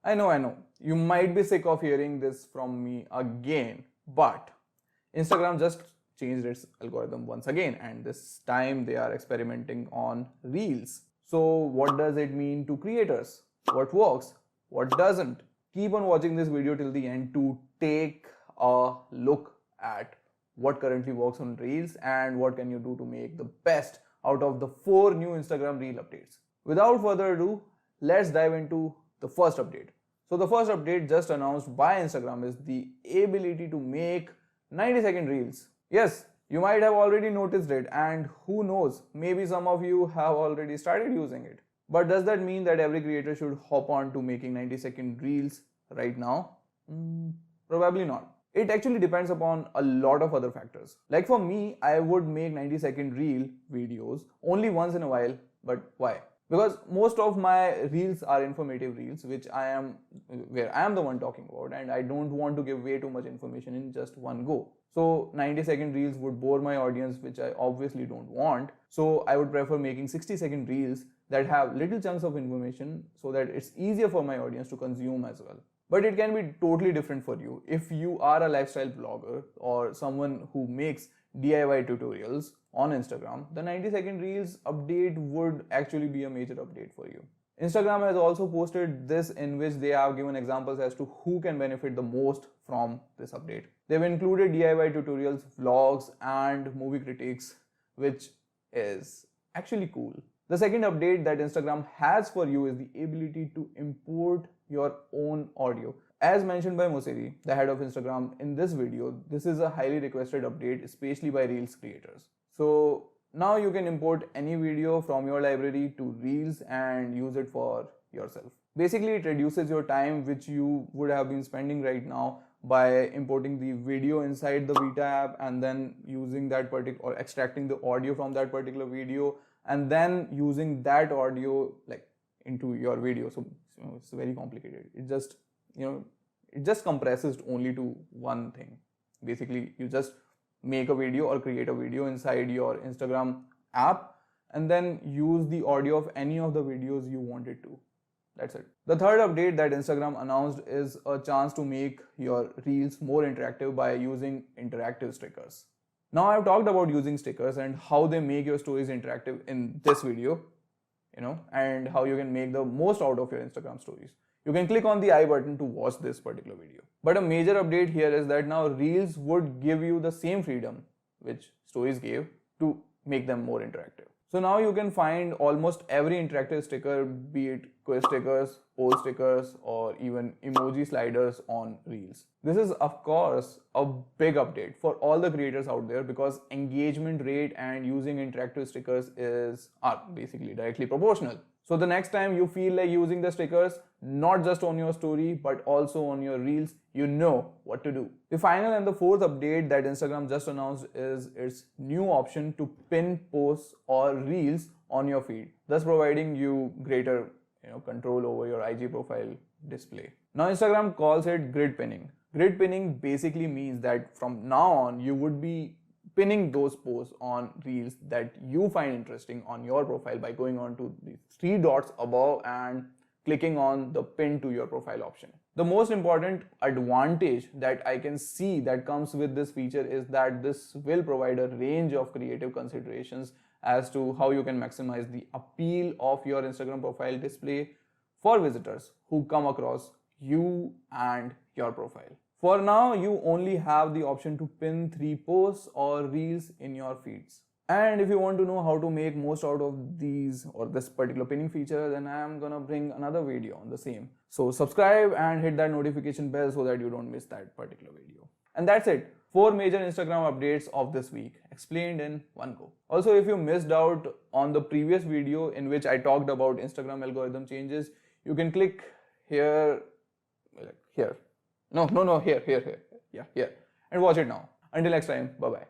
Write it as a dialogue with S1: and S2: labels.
S1: I know. You might be sick of hearing this from me again, but Instagram just changed its algorithm once again, and this time they are experimenting on Reels. So, what does it mean to creators? What works? What doesn't? Keep on watching this video till the end to take a look at what currently works on Reels and what can you do to make the best out of the 4 new Instagram Reel updates. Without further ado, let's dive into the first update. So the first update just announced by Instagram is the ability to make 90-second reels. Yes, you might have already noticed it, and who knows, maybe some of you have already started using it. But does that mean that every creator should hop on to making 90-second reels right now? Probably not. It actually depends upon a lot of other factors. Like for me, I would make 90-second reel videos only once in a while. But why? Because most of my reels are informative reels, where I am the one talking about, and I don't want to give way too much information in just one go. So 90-second reels would bore my audience, which I obviously don't want. So I would prefer making 60-second reels that have little chunks of information so that it's easier for my audience to consume as well. But it can be totally different for you. If you are a lifestyle blogger or someone who makes DIY tutorials on Instagram, the 90-second reels update would actually be a major update for you. Instagram has also posted this, in which they have given examples as to who can benefit the most from this update. They've included DIY tutorials, vlogs, and movie critiques, which is actually cool. The second update that Instagram has for you is the ability to import your own audio. As mentioned by Moseri, the head of Instagram, in this video, this is a highly requested update, especially by Reels creators. So now you can import any video from your library to Reels and use it for yourself. Basically, it reduces your time which you would have been spending right now by importing the video inside the Vita app and then using that or extracting the audio from that particular video and then using that audio into your video. So it's very complicated. It just compresses only to one thing. Basically, you just make a video or create a video inside your Instagram app and then use the audio of any of the videos you wanted to. That's it. The third update that Instagram announced is a chance to make your reels more interactive by using interactive stickers. Now I've talked about using stickers and how they make your stories interactive in this video, and how you can make the most out of your Instagram stories. You can click on the I button to watch this particular video. But a major update here is that now Reels would give you the same freedom which stories gave to make them more interactive. So now you can find almost every interactive sticker, be it quiz stickers, poll stickers, or even emoji sliders on Reels. This is of course a big update for all the creators out there because engagement rate and using interactive stickers are basically directly proportional. So the next time you feel like using the stickers, not just on your story, but also on your Reels, you know what to do. The final and the fourth update that Instagram just announced is its new option to pin posts or Reels on your feed, thus providing you greater control over your IG profile display. Now Instagram calls it grid pinning. Grid pinning basically means that from now on, you would be pinning those posts on Reels that you find interesting on your profile by going on to the 3 dots above and clicking on the pin to your profile option. The most important advantage that I can see that comes with this feature is that this will provide a range of creative considerations as to how you can maximize the appeal of your Instagram profile display for visitors who come across you and your profile. For now, you only have the option to pin 3 posts or reels in your feeds. And if you want to know how to make most out of these or this particular pinning feature, then I am gonna bring another video on the same. So subscribe and hit that notification bell so that you don't miss that particular video. And that's it. 4 major Instagram updates of this week, explained in one go. Also, if you missed out on the previous video in which I talked about Instagram algorithm changes, you can click here, here. No, here. Yeah, here. And watch it now. Until next time, bye-bye.